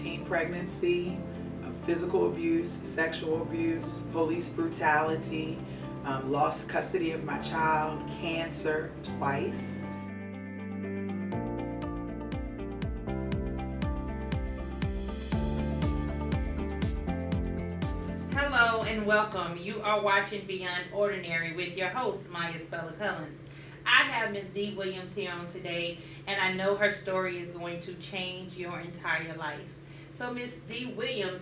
teen pregnancy, physical abuse, sexual abuse, police brutality, lost custody of my child, cancer twice. Hello and welcome. You are watching Beyond Ordinary with your host, Maya Spella Cullins. I have Ms. Dee Williams here on today, and I know her story is going to change your entire life. So, Ms. Dee Williams,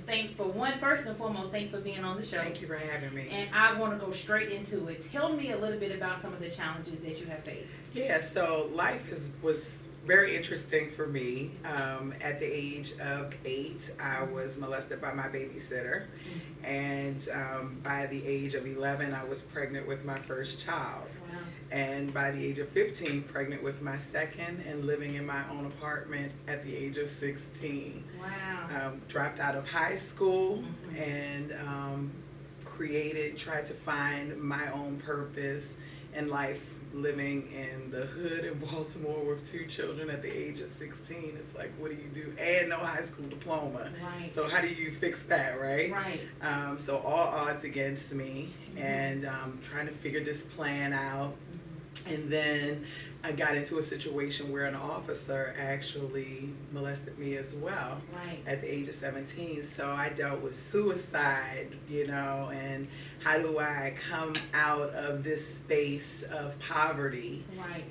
first and foremost, thanks for being on the show. Thank you for having me. And I want to go straight into it. Tell me a little bit about some of the challenges that you have faced. Yeah, so life was very interesting for me. At the age of 8, I was molested by my babysitter. And by the age of 11, I was pregnant with my first child. Wow. And by the age of 15, pregnant with my second, and living in my own apartment at the age of 16. Wow. Dropped out of high school and tried to find my own purpose in life, living in the hood in Baltimore with 2 children at the age of 16. It's like, what do you do? And no high school diploma. Right. So how do you fix that, right? Right. So all odds against me, and trying to figure this plan out. And then I got into a situation where an officer actually molested me as well at the age of 17. So I dealt with suicide, and how do I come out of this space of poverty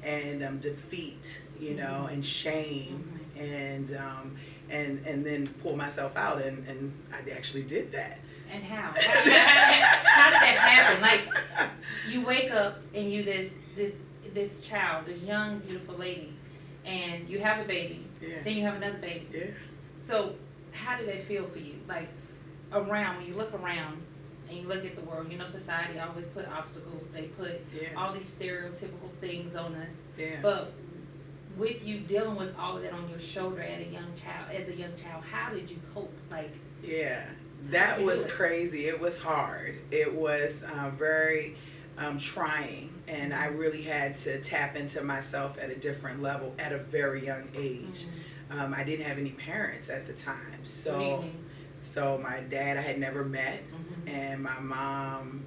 and defeat, and shame, and then pull myself out, and I actually did that. And how? How did that happen? Like, you wake up and you this child, this young, beautiful lady, and you have a baby. Yeah. Then you have another baby. Yeah. So how did that feel for you? Like, when you look around and you look at the world, society always put obstacles. They put all these stereotypical things on us. Yeah. But with you dealing with all of that on your shoulder as a young child, how did you cope? Like, yeah, that was crazy. It was hard. It was very trying, and I really had to tap into myself at a different level at a very young age. I didn't have any parents at the time, so my dad I had never met, and my mom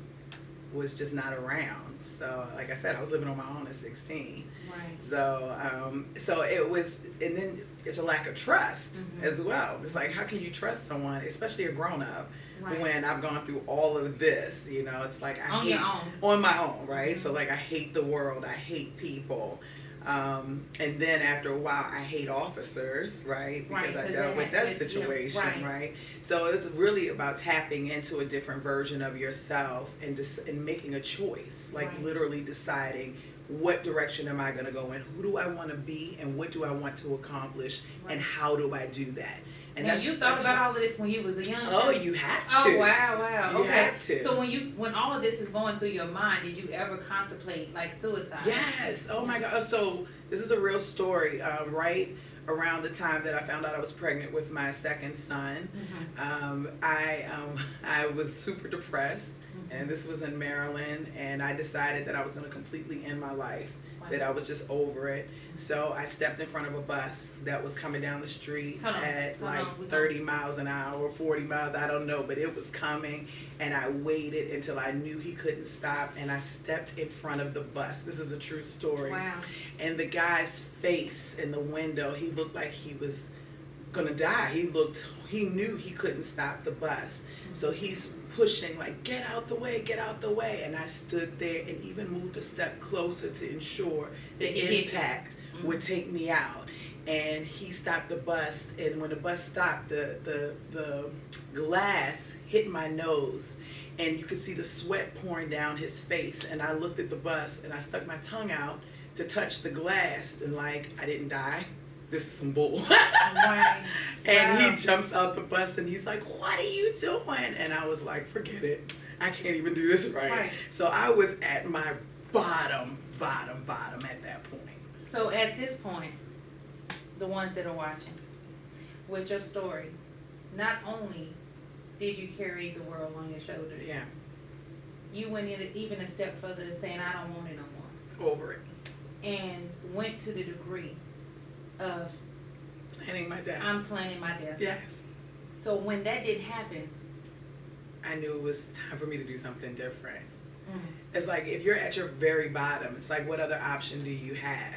was just not around. So like I said, I was living on my own at 16. Right. So it was, and then it's a lack of trust as well. It's like, how can you trust someone, especially a grown-up, when I've gone through all of this? It's like on my own, right? So like, I hate the world, I hate people, and then after a while, I hate officers, right? Because I dealt with that situation, right? So it's really about tapping into a different version of yourself and making a choice, like literally deciding, what direction am I going to go in? Who do I want to be, and what do I want to accomplish, and how do I do that? And you thought about all of this when you was a young Oh, you have to. Oh, wow. You have to. So when all of this is going through your mind, did you ever contemplate like suicide? Yes. Oh my God. So this is a real story. Right around the time that I found out I was pregnant with my second son, I was super depressed, and this was in Maryland, and I decided that I was going to completely end my life. That I was just over it. So I stepped in front of a bus that was coming down the street at 30 miles an hour, 40 miles, I don't know, but it was coming, and I waited until I knew he couldn't stop, and I stepped in front of the bus. This is a true story. Wow. And the guy's face in the window, he looked like he was gonna die. He knew he couldn't stop the bus. So he's pushing, like, get out the way. And I stood there and even moved a step closer to ensure the impact would take me out. And he stopped the bus, and when the bus stopped, the glass hit my nose, and you could see the sweat pouring down his face. And I looked at the bus, and I stuck my tongue out to touch the glass, and like, I didn't die. This is some bull. And he jumps out the bus, and he's like, what are you doing? And I was like, forget it. I can't even do this right. So I was at my bottom at that point. So at this point, the ones that are watching, with your story, not only did you carry the world on your shoulders, you went in even a step further to saying, I don't want it no more. Over it. And went to the degree of planning my death. I'm planning my death. Yes. So when that didn't happen, I knew it was time for me to do something different. mm, It's like if you're at your very bottom, it's like what other option do you have?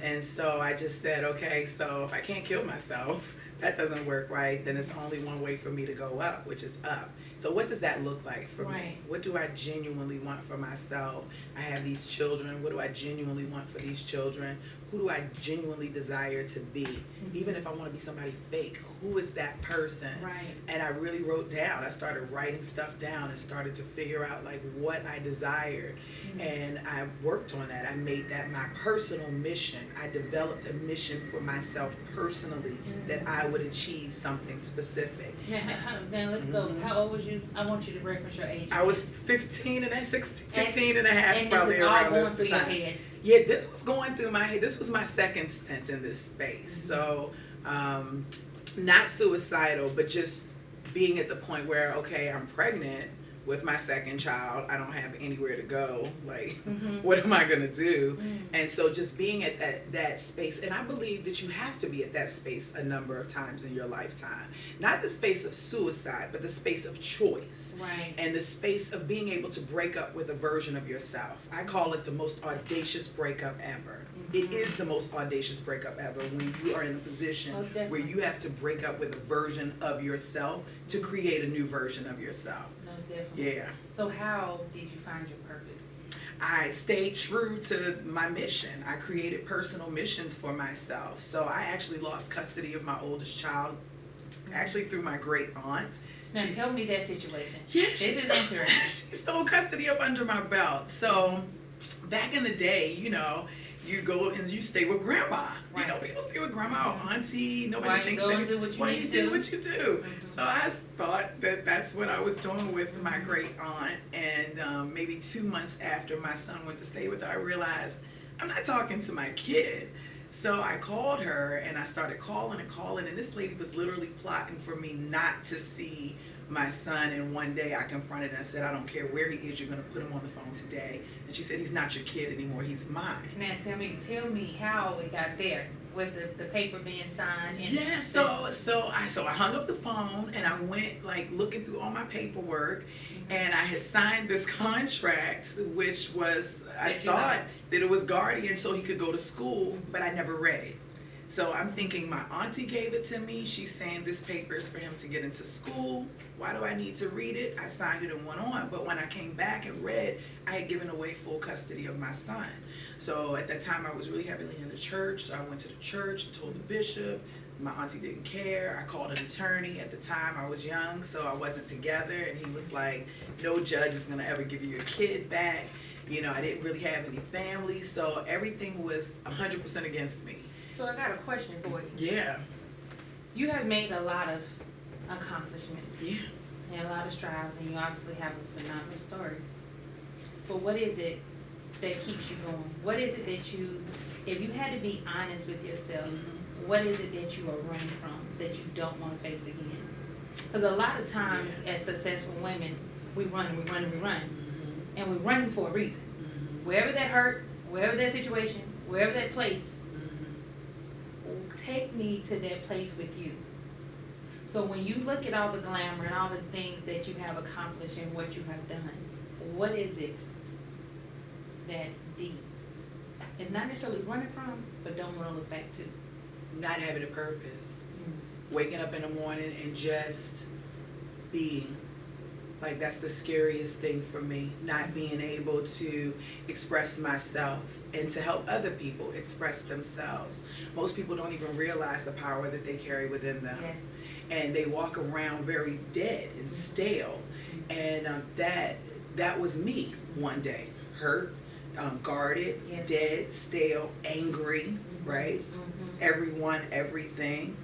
And so I just said, okay, so if I can't kill myself, that doesn't work right, then it's only one way for me to go up, which is up. So what does that look like for me? Right. What do I genuinely want for myself? I have these children. What do I genuinely want for these children? Who do I genuinely desire to be? Even if I want to be somebody fake, who is that person? Right. And I really wrote down. I started writing stuff down and started to figure out like what I desired. And I worked on that. I made that my personal mission. I developed a mission for myself personally that I would achieve something specific. Now let's go. How old was you? I want you to reference your age. I was 15 and a half, and probably this is all around going this through your time. head. Yeah, this was going through my head. This was my second stint in this space. So, not suicidal, but just being at the point where, okay, I'm pregnant with my second child. I don't have anywhere to go. Like, what am I going to do? And so just being at that space, and I believe that you have to be at that space a number of times in your lifetime. Not the space of suicide, but the space of choice. Right. And the space of being able to break up with a version of yourself. I call it the most audacious breakup ever. It is the most audacious breakup ever when you are in a position where you have to break up with a version of yourself to create a new version of yourself. Most definitely. Yeah. So how did you find your purpose? I stayed true to my mission. I created personal missions for myself. So I actually lost custody of my oldest child, actually through my great aunt. Now tell me that situation. Yeah, this is interesting. She stole custody up under my belt. So back in the day, you know, you go and you stay with grandma. Right. You know, people stay with grandma or auntie. Nobody Why thinks you go that. and do what you Why need you to do do? what you do? So I thought that that's what I was doing with my great aunt. And maybe 2 months after my son went to stay with her, I realized I'm not talking to my kid. So I called her and I started calling, and this lady was literally plotting for me not to see my son. And one day I confronted her and I said, I don't care where he is, you're going to put him on the phone today. And she said, he's not your kid anymore, he's mine. Now tell me how it got there with the paper being signed. And Yeah, so I hung up the phone and I went like looking through all my paperwork, and I had signed this contract, which was, I thought that it was guardian so he could go to school, but I never read it. So I'm thinking my auntie gave it to me. She's saying this paper is for him to get into school. Why do I need to read it? I signed it and went on. But when I came back and read, I had given away full custody of my son. So at that time, I was really heavily in the church. So I went to the church and told the bishop. My auntie didn't care. I called an attorney. At the time, I was young, so I wasn't together. And he was like, no judge is going to ever give you your kid back. You know, I didn't really have any family. So everything was 100% against me. So I got a question for you. Yeah. You have made a lot of accomplishments. Yeah. And a lot of strides, and you obviously have a phenomenal story. But what is it that keeps you going? What is it that you, if you had to be honest with yourself, what is it that you are running from that you don't want to face again? Because a lot of times as successful women, we run and we run and we run. And we're running for a reason. Wherever that hurt, wherever that situation, wherever that place, take me to that place with you. So when you look at all the glamour and all the things that you have accomplished and what you have done, what is it that deep is not necessarily running from, but don't want to look back to? Not having a purpose. Waking up in the morning and just being. Like, that's the scariest thing for me, not being able to express myself and to help other people express themselves. Most people don't even realize the power that they carry within them. Yes. And they walk around very dead and stale. And that was me one day. Hurt, guarded, Yes. dead, stale, angry, right? Everyone, everything.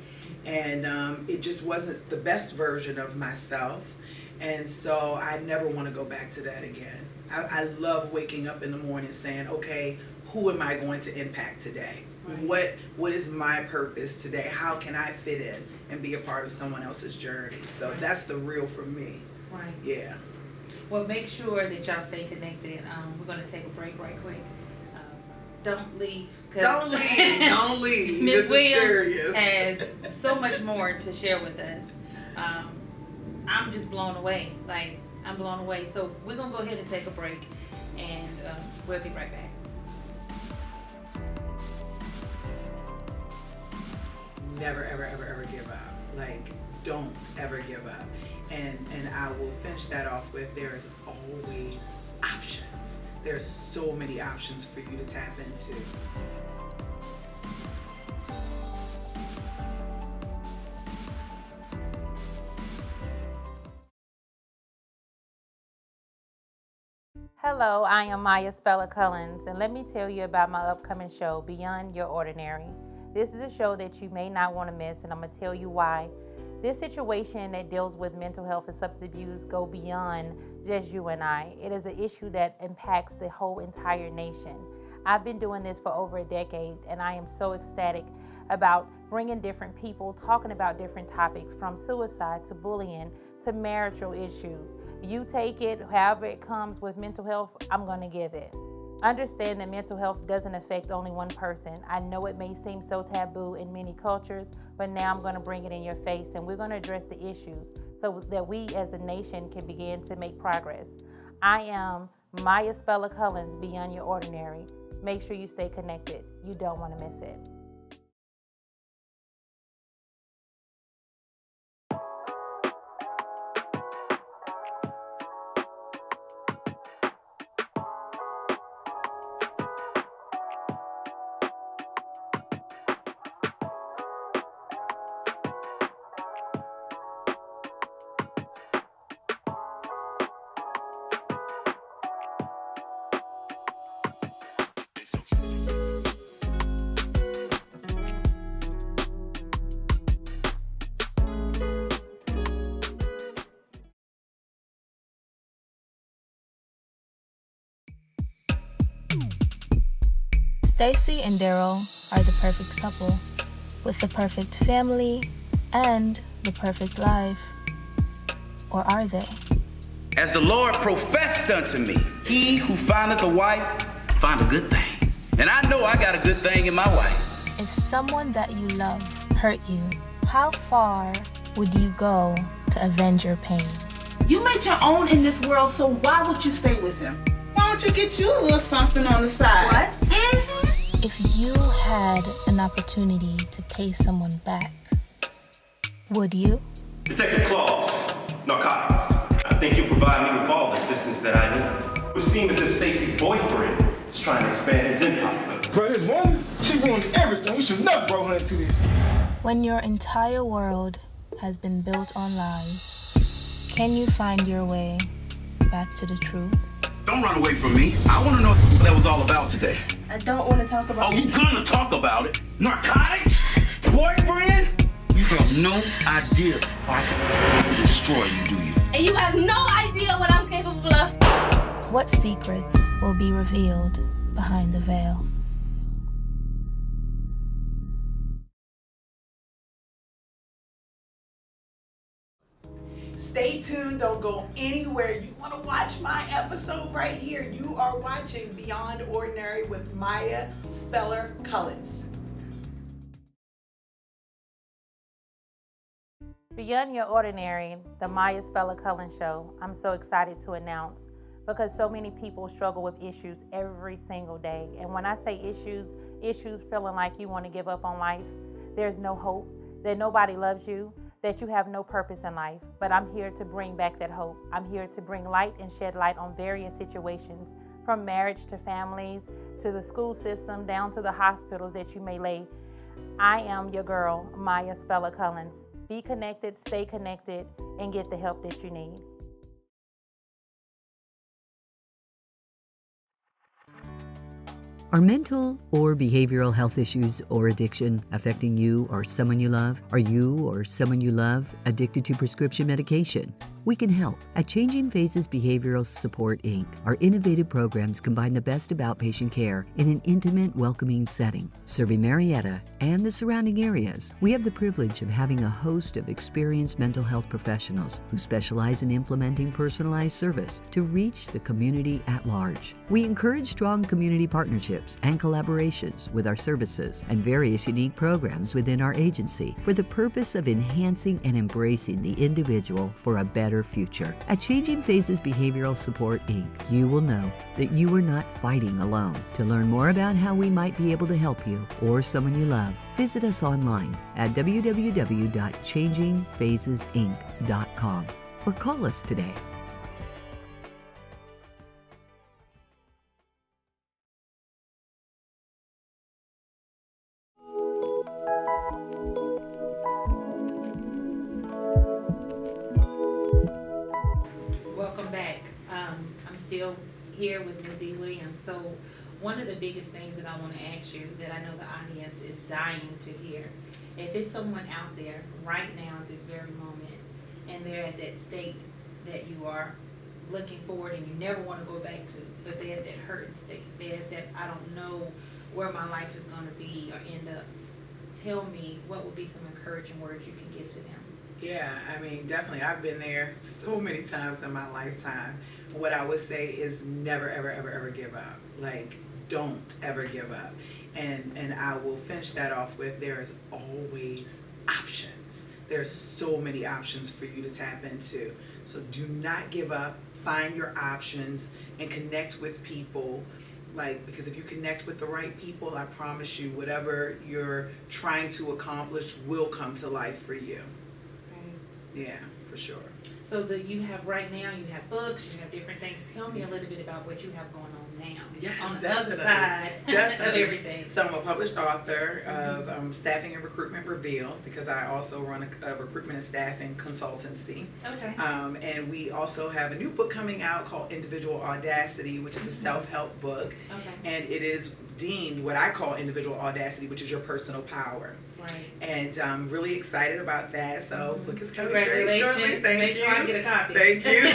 And it just wasn't the best version of myself. And so I never want to go back to that again. I love waking up in the morning saying, okay, who am I going to impact today? Right. What is my purpose today? How can I fit in and be a part of someone else's journey? So that's the real for me. Right. Yeah. Well, make sure that y'all stay connected. We're going to take a break right quick. Don't leave. Don't leave. Don't leave. Ms. This is Williams serious. has so much more to share with us. I'm just blown away. Like, I'm blown away. So we're going to go ahead and take a break, and we'll be right back. Never, ever, ever, ever give up. Like, don't ever give up. And I will finish that off with, there's always options. There's so many options for you to tap into. Hello, I am Maya Spella Cullins, and let me tell you about my upcoming show, Beyond Your Ordinary. This is a show that you may not want to miss, and I'm going to tell you why. This situation that deals with mental health and substance abuse go beyond just you and I. It is an issue that impacts the whole entire nation. I've been doing this for over a decade, and I am so ecstatic about bringing different people, talking about different topics, from suicide to bullying to marital issues. You take it, however it comes with mental health, I'm going to give it. Understand that mental health doesn't affect only one person. I know it may seem so taboo in many cultures, but now I'm going to bring it in your face, and we're going to address the issues so that we as a nation can begin to make progress. I am Maya Spella Cullins, Beyond Your Ordinary. Make sure you stay connected. You don't want to miss it. Stacy and Daryl are the perfect couple, with the perfect family and the perfect life. Or are they? As the Lord professed unto me, he who findeth a wife, find a good thing. And I know I got a good thing in my wife. If someone that you love hurt you, how far would you go to avenge your pain? You made your own in this world, so why would you stay with him? Why don't you get you a little something on the side? What? If you had an opportunity to pay someone back, would you? Detective Claus, narcotics. I think you'll provide me with all the assistance that I need. It would seem as if Stacy's boyfriend is trying to expand his empire. But this woman, she ruined everything. We should never brought her into this. When your entire world has been built on lies, can you find your way back to the truth? Don't run away from me. I want to know what that was all about today. I don't want to talk about Oh, you gonna talk about it? Narcotics? Boyfriend? You have no idea how I can destroy you, do you? And you have no idea what I'm capable of. What secrets will be revealed behind the veil? Stay tuned, don't go anywhere. You want to watch my episode right here. You are watching Beyond Ordinary with Maya Speller Cullins. Beyond Your Ordinary, the Maya Spella Cullins Show, I'm so excited to announce, because so many people struggle with issues every single day. And when I say issues feeling like you want to give up on life, there's no hope, that nobody loves you, that you have no purpose in life. But I'm here to bring back that hope. I'm here to bring light and shed light on various situations, from marriage to families, to the school system, down to the hospitals that you may lay. I am your girl, Maya Spella Cullins. Be connected, stay connected, and get the help that you need. Are mental or behavioral health issues or addiction affecting you or someone you love? Are you or someone you love addicted to prescription medication? We can help. At Changing Phases Behavioral Support, Inc., our innovative programs combine the best of outpatient care in an intimate, welcoming setting. Serving Marietta and the surrounding areas, we have the privilege of having a host of experienced mental health professionals who specialize in implementing personalized service to reach the community at large. We encourage strong community partnerships and collaborations with our services and various unique programs within our agency for the purpose of enhancing and embracing the individual for a better future. At Changing Phases Behavioral Support, Inc., you will know that you are not fighting alone. To learn more about how we might be able to help you or someone you love, visit us online at www.changingphasesinc.com or call us today. Welcome back. I'm still here with Ms. D. Williams. So one of the biggest things that I want to ask you that I know the audience is dying to hear, if it's someone out there right now at this very moment and they're at that state that you are looking forward and you never want to go back to, but they're at that hurting state, they're at that I don't know where my life is going to be or end up, tell me what would be some encouraging words you can give to them. Yeah, I mean, definitely. I've been there so many times in my lifetime. What I would say is never, ever, ever, ever give up. Like, don't ever give up. And I will finish that off with there is always options. There's so many options for you to tap into. So do not give up. Find your options and connect with people. Like, because if you connect with the right people, I promise you, whatever you're trying to accomplish will come to life for you. Yeah, for sure. So you have right now, you have books, you have different things. Tell me a little bit about what you have going on now. Yes, on the definitely. other side of everything. So I'm a published author of Staffing and Recruitment Revealed, because I also run a recruitment and staffing consultancy. Okay. And we also have a new book coming out called Individual Audacity, which is a self-help book. Okay. And it is deemed what I call Individual Audacity, which is your personal power. Right. And I'm really excited about that. So book is coming very Congratulations. shortly. Thank Make you. sure I get a copy. Thank you.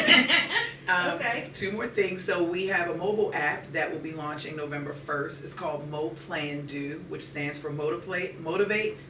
Okay. Two more things. So we have a mobile app that will be launching November 1st. It's called Mo Plan Do, which stands for motivate,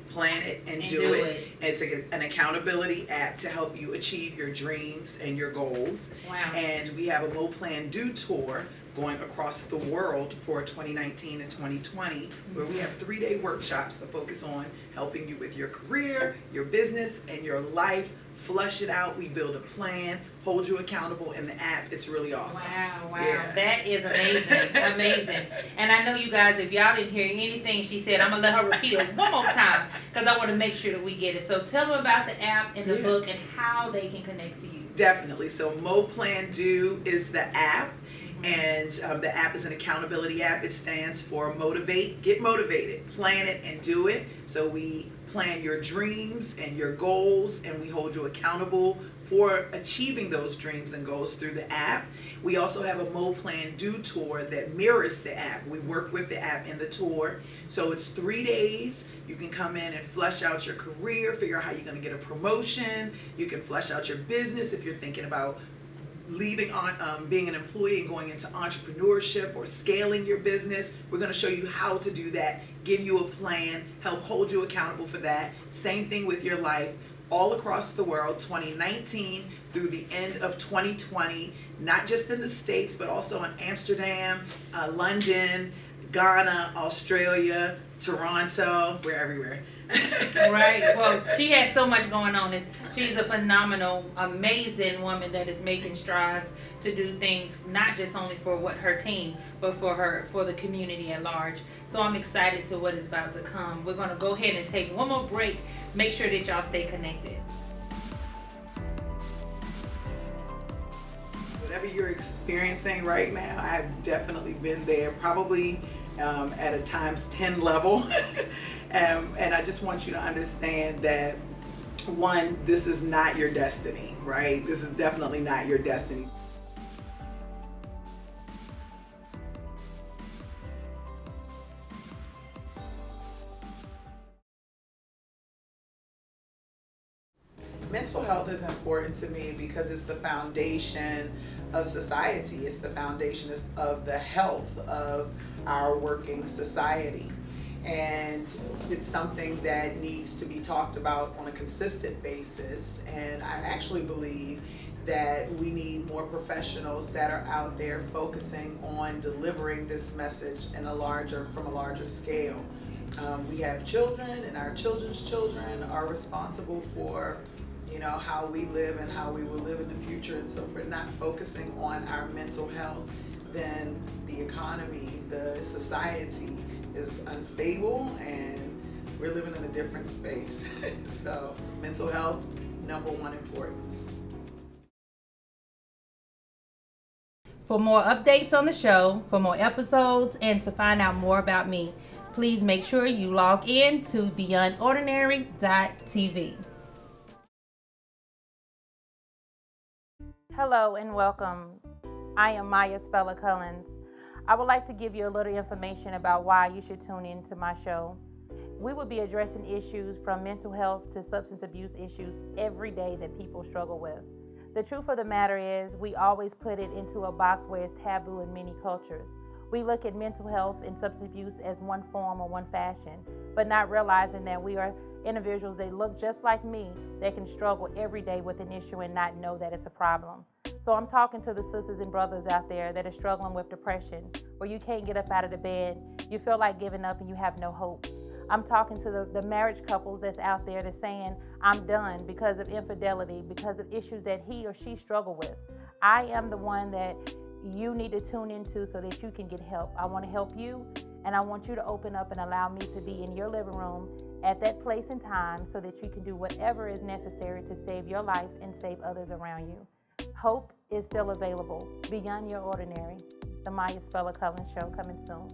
plan it, and do it. It's an accountability app to help you achieve your dreams and your goals. Wow. And we have a Mo Plan Do tour going across the world for 2019 and 2020, where we have 3-day workshops to focus on helping you with your career, your business, and your life. Flush it out. We build a plan, hold you accountable in the app. It's really awesome. Wow, Yeah. That is amazing, amazing. And I know you guys, if y'all didn't hear anything she said, I'm gonna let her repeat it one more time because I want to make sure that we get it. So tell them about the app and the book and how they can connect to you. Definitely. So Mo Plan Do is the app. And the app is an accountability app. It stands for motivate, get motivated, plan it, and do it. So we plan your dreams and your goals, and we hold you accountable for achieving those dreams and goals through the app. We also have a Mo Plan Do tour that mirrors the app. We work with the app in the tour. So it's 3 days. You can come in and flesh out your career, figure out how you're going to get a promotion. You can flesh out your business if you're thinking about leaving on being an employee and going into entrepreneurship or scaling your business. We're going to show you how to do that, give you a plan, help hold you accountable for that. Same thing with your life, all across the world, 2019 through the end of 2020, not just in the States, but also in Amsterdam, London, Ghana, Australia, Toronto. We're everywhere. Right. Well, she has so much going on. She's a phenomenal, amazing woman that is making strides to do things not just only for her team, but for the community at large. So I'm excited to what is about to come. We're going to go ahead and take one more break. Make sure that y'all stay connected. Whatever you're experiencing right now, I've definitely been there, probably at a times 10 level. And I just want you to understand that, one, this is not your destiny, right? This is definitely not your destiny. Mental health is important to me because it's the foundation of society. It's the foundation of the health of our working society. And it's something that needs to be talked about on a consistent basis. And I actually believe that we need more professionals that are out there focusing on delivering this message from a larger scale. We have children, and our children's children are responsible for how we live and how we will live in the future. And so if we're not focusing on our mental health, then the economy, the society is unstable, and we're living in a different space. So mental health, number one importance. For more updates on the show, for more episodes, and to find out more about me, please make sure you log in to beyondordinary.tv. Hello and welcome. I am Maya Spella Cullins. I would like to give you a little information about why you should tune in to my show. We will be addressing issues from mental health to substance abuse issues every day that people struggle with. The truth of the matter is, we always put it into a box where it's taboo in many cultures. We look at mental health and substance abuse as one form or one fashion, but not realizing that we are individuals that look just like me that can struggle every day with an issue and not know that it's a problem. So I'm talking to the sisters and brothers out there that are struggling with depression, where you can't get up out of the bed, you feel like giving up and you have no hope. I'm talking to the marriage couples that's out there that's saying, I'm done because of infidelity, because of issues that he or she struggle with. I am the one that you need to tune into so that you can get help. I want to help you, and I want you to open up and allow me to be in your living room at that place and time so that you can do whatever is necessary to save your life and save others around you. Hope is still available. Beyond Your Ordinary. The Maya Spella Cullins Show, coming soon.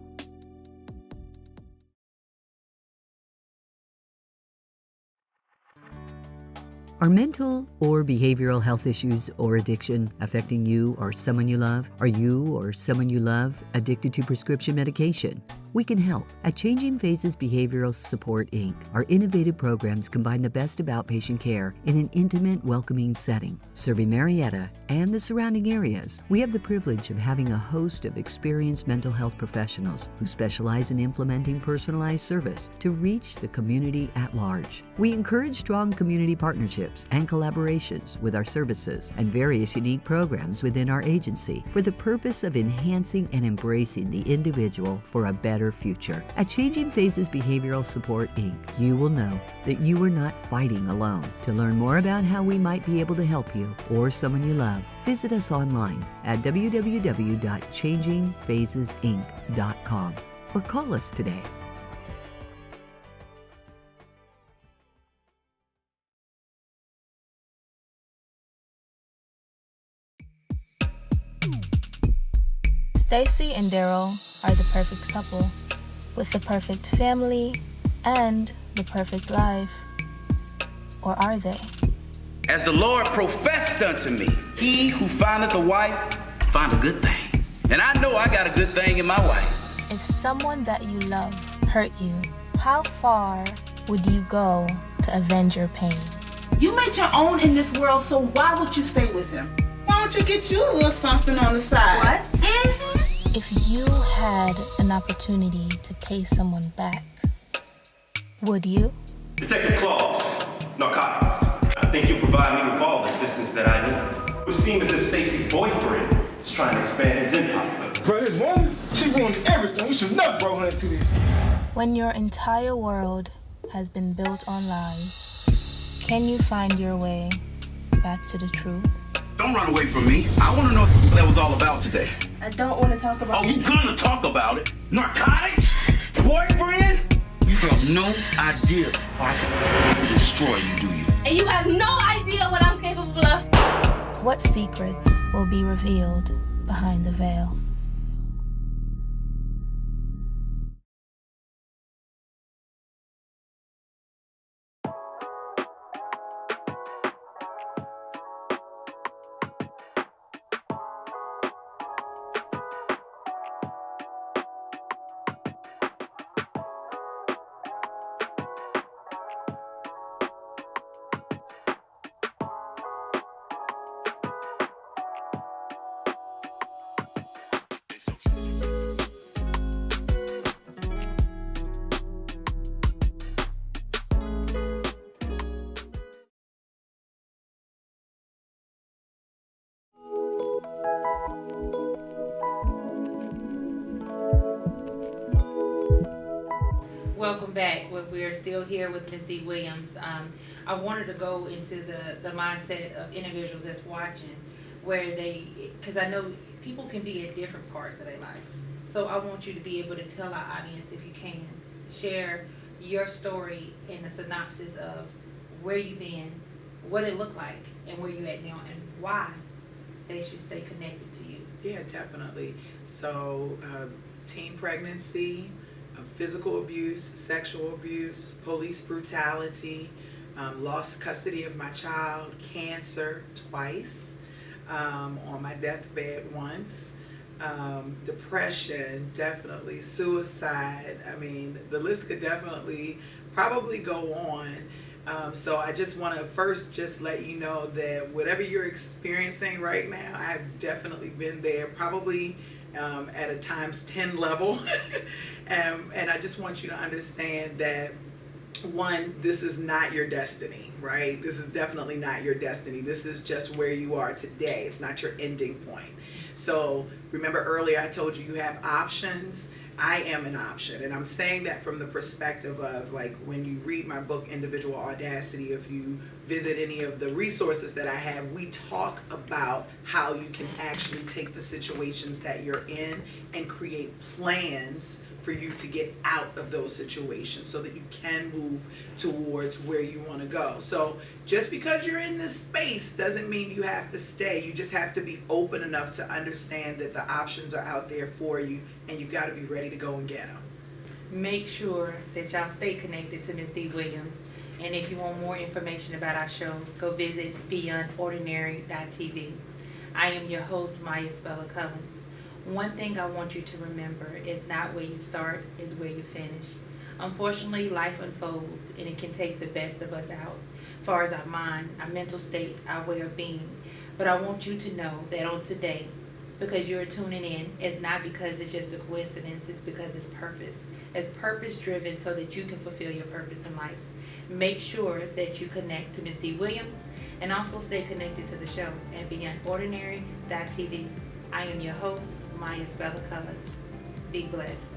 Are mental or behavioral health issues or addiction affecting you or someone you love? Are you or someone you love addicted to prescription medication? We can help. At Changing Phases Behavioral Support, Inc., our innovative programs combine the best of outpatient care in an intimate, welcoming setting. Serving Marietta and the surrounding areas, we have the privilege of having a host of experienced mental health professionals who specialize in implementing personalized service to reach the community at large. We encourage strong community partnerships and collaborations with our services and various unique programs within our agency for the purpose of enhancing and embracing the individual for a better future. At Changing Phases Behavioral Support, Inc., you will know that you are not fighting alone. To learn more about how we might be able to help you or someone you love, visit us online at www.changingphasesinc.com or call us today. Stacy and Daryl are the perfect couple, with the perfect family and the perfect life. Or are they? As the Lord professed unto me, he who findeth a wife, find a good thing. And I know I got a good thing in my wife. If someone that you love hurt you, how far would you go to avenge your pain? You made your own in this world, so why would you stay with him? Why don't you get you a little something on the side? What? Mm-hmm. If you had an opportunity to pay someone back, would you? Detective Claus, narcotics. I think you'll provide me with all the assistance that I need. It would seem as if Stacy's boyfriend is trying to expand his empire. Bro, this woman, she ruined everything. We should never brought her into this. When your entire world has been built on lies, can you find your way back to the truth? Don't run away from me. I want to know what that was all about today. I don't want to talk about Oh, you gonna talk about it? Narcotics? Boyfriend? You have no idea how I can destroy you, do you? And you have no idea what I'm capable of. What secrets will be revealed behind the veil? welcome back. We're still here with Ms. D. Williams. I wanted to go into the mindset of individuals that's watching, where because I know people can be at different parts of their life. So I want you to be able to tell our audience, if you can, share your story in a synopsis of where you've been, what it looked like, and where you at now, and why they should stay connected to you. Yeah, definitely. So, teen pregnancy, physical abuse, sexual abuse, police brutality, lost custody of my child, cancer twice, on my deathbed once, depression, definitely, suicide. I mean, the list could definitely probably go on. So I just want to first just let you know that whatever you're experiencing right now, I've definitely been there, probably at a times 10 level. And I just want you to understand that, one, this is not your destiny, right? This is definitely not your destiny. This is just where you are today. It's not your ending point. So remember earlier I told you have options. I am an option, and I'm saying that from the perspective of, like, when you read my book, Individual Audacity, if you visit any of the resources that I have, we talk about how you can actually take the situations that you're in and create plans for you to get out of those situations so that you can move towards where you want to go. So just because you're in this space doesn't mean you have to stay. You just have to be open enough to understand that the options are out there for you, and you've got to be ready to go and get them. Make sure that y'all stay connected to Ms. D. Williams. And if you want more information about our show, go visit beyondordinary.tv. I am your host, Maya Spella Collins. One thing I want you to remember is not where you start, is where you finish. Unfortunately, life unfolds, and it can take the best of us out, as far as our mind, our mental state, our way of being. But I want you to know that on today, because you're tuning in, it's not because it's just a coincidence, it's because it's purpose. It's purpose driven so that you can fulfill your purpose in life. Make sure that you connect to Ms. D. Williams, and also stay connected to the show at beyondordinary.tv. I am your host, Maya Spella Collins. Be blessed.